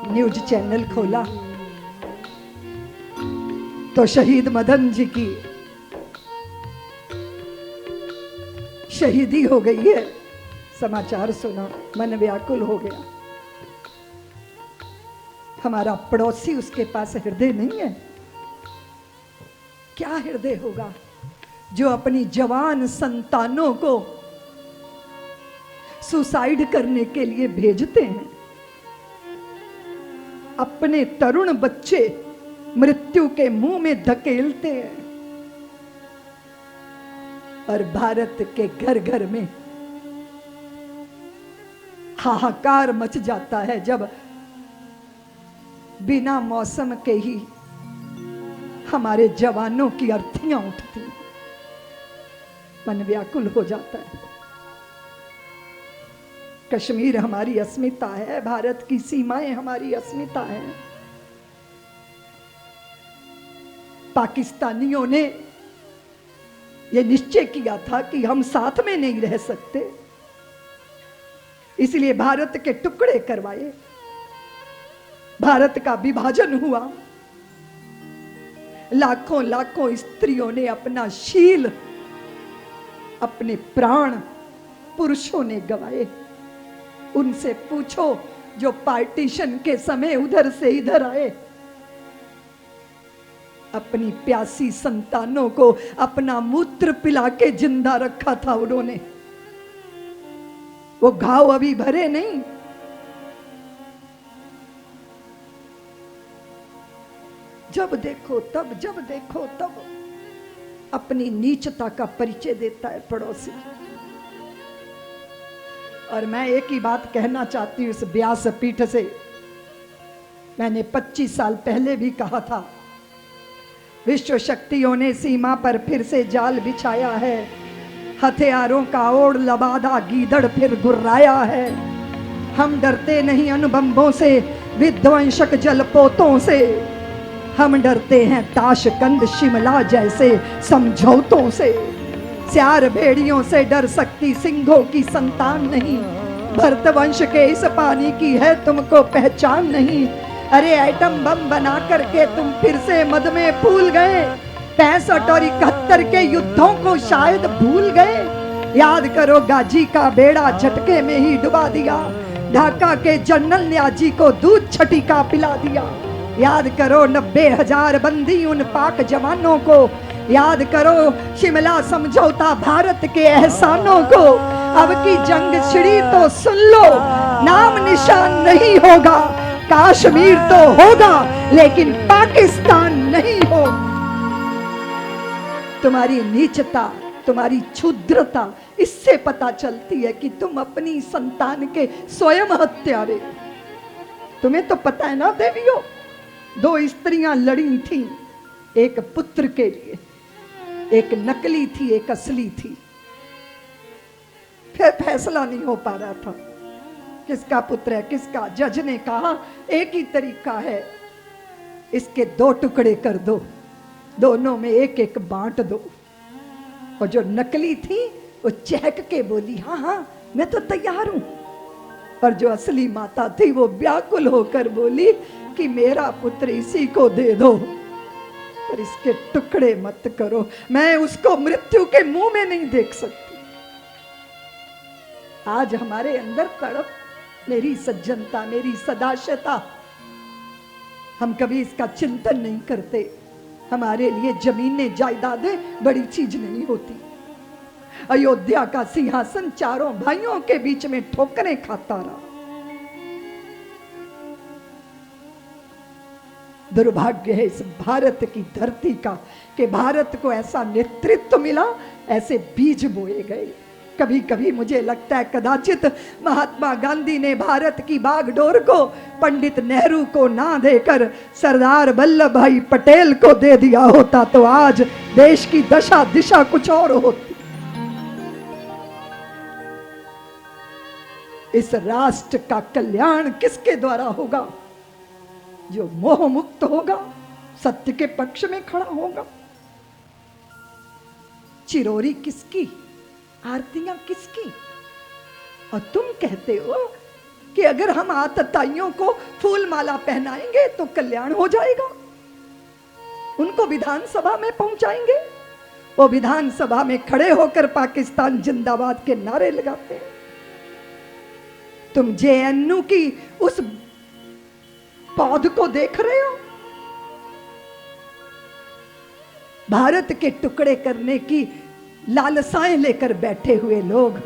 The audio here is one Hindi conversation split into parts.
न्यूज चैनल खोला तो शहीद मदन जी की शहीदी हो गई है। समाचार सुना, मन व्याकुल हो गया। हमारा पड़ोसी, उसके पास हृदय नहीं है। क्या हृदय होगा जो अपनी जवान संतानों को सुसाइड करने के लिए भेजते हैं, अपने तरुण बच्चे मृत्यु के मुंह में धकेलते हैं। और भारत के घर घर में हाहाकार मच जाता है जब बिना मौसम के ही हमारे जवानों की अर्थियां उठती, मन व्याकुल हो जाता है। कश्मीर हमारी अस्मिता है, भारत की सीमाएं हमारी अस्मिता है। पाकिस्तानियों ने यह निश्चय किया था कि हम साथ में नहीं रह सकते, इसलिए भारत के टुकड़े करवाए, भारत का विभाजन हुआ। लाखों लाखों स्त्रियों ने अपना शील, अपने प्राण पुरुषों ने गवाए। उनसे पूछो जो पार्टीशन के समय उधर से इधर आए, अपनी प्यासी संतानों को अपना मूत्र पिला के जिंदा रखा था उन्होंने। वो घाव अभी भरे नहीं। जब देखो तब अपनी नीचता का परिचय देता है पड़ोसी। और मैं एक ही बात कहना चाहती हूँ इस व्यास पीठ से। मैंने 25 साल पहले भी कहा था, विश्व शक्तियों ने सीमा पर फिर से जाल बिछाया है, हथियारों का ओढ़ लबादा गीदड़ फिर गुर्राया है। हम डरते नहीं अणुबंबों से, विध्वंसक जलपोतों से, हम डरते हैं ताशकंद शिमला जैसे समझौतों से। स्यार भेड़ियों से डर सकती सिंहों की संतान नहीं, भरतवंश के इस पानी की है तुमको पहचान नहीं। अरे एटम बम बना करके तुम फिर से मद में फूल गए, 65 और 71 के युद्धों को शायद भूल गए। याद करो गाजी का बेड़ा झटके में ही डुबा दिया, ढाका के जनरल न्याजी को दूध छटिका पिला दिया। याद करो 90,000 बंदी उन पाक जवानों को, याद करो शिमला समझौता भारत के एहसानों को। अब की जंग छिड़ी तो सुन लो, नाम निशान नहीं होगा, कश्मीर तो होगा लेकिन पाकिस्तान नहीं होगा। तुम्हारी नीचता, तुम्हारी क्षुद्रता इससे पता चलती है कि तुम अपनी संतान के स्वयं हत्यारे। तुम्हें तो पता है ना देवियों, 2 स्त्रियां लड़ी थीं एक पुत्र के लिए, एक नकली थी एक असली थी। फिर फैसला नहीं हो पा रहा था किसका पुत्र है किसका। जज ने कहा एक ही तरीका है, इसके 2 टुकड़े कर दो, दोनों में एक एक बांट दो। और जो नकली थी वो चहक के बोली हाँ हाँ मैं तो तैयार हूं। और जो असली माता थी वो व्याकुल होकर बोली कि मेरा पुत्र इसी को दे दो, पर इसके टुकड़े मत करो, मैं उसको मृत्यु के मुंह में नहीं देख सकती। आज हमारे अंदर तड़प, मेरी सज्जनता, मेरी सदाशता, हम कभी इसका चिंतन नहीं करते। हमारे लिए जमीनें जायदादें बड़ी चीज नहीं होती। अयोध्या का सिंहासन चारों भाइयों के बीच में ठोकरें खाता रहा। दुर्भाग्य है इस भारत की धरती का कि भारत को ऐसा नेतृत्व मिला, ऐसे बीज बोए गए। कभी कभी मुझे लगता है कदाचित महात्मा गांधी ने भारत की बागडोर को पंडित नेहरू को ना देकर सरदार वल्लभ भाई पटेल को दे दिया होता तो आज देश की दशा दिशा कुछ और होती। इस राष्ट्र का कल्याण किसके द्वारा होगा? जो मोह मुक्त होगा, सत्य के पक्ष में खड़ा होगा। चिरोरी किसकी, आरतियां किसकी? और तुम कहते हो कि अगर हम आतताइयों को फूल माला पहनाएंगे तो कल्याण हो जाएगा, उनको विधानसभा में पहुंचाएंगे। वो विधानसभा में खड़े होकर पाकिस्तान जिंदाबाद के नारे लगाते हैं। तुम जेएनयू की उस पौध को देख रहे हो, भारत के टुकड़े करने की लालसाएं लेकर बैठे हुए लोग।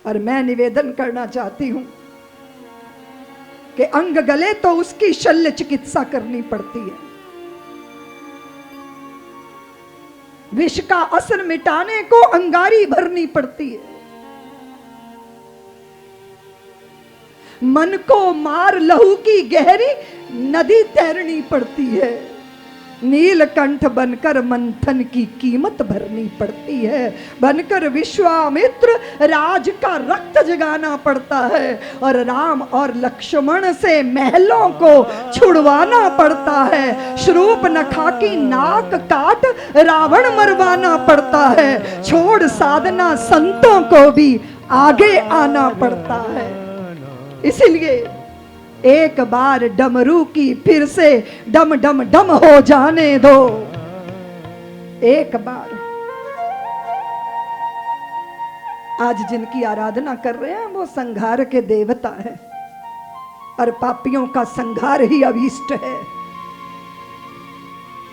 और मैं निवेदन करना चाहती हूं कि अंग गले तो उसकी शल्य चिकित्सा करनी पड़ती है, विष का असर मिटाने को अंगारी भरनी पड़ती है। मन को मार लहू की गहरी नदी तैरनी पड़ती है, नीलकंठ बनकर मंथन की कीमत भरनी पड़ती है, बनकर विश्वामित्र राज का रक्त जगाना पड़ता है, और राम और लक्ष्मण से महलों को छुड़वाना पड़ता है, शूर्पणखा की नाक काट रावण मरवाना पड़ता है, छोड़ साधना संतों को भी आगे आना पड़ता है। इसीलिए एक बार डमरू की फिर से डम डम डम हो जाने दो। एक बार आज जिनकी आराधना कर रहे हैं वो संहार के देवता है, और पापियों का संहार ही अभीष्ट है।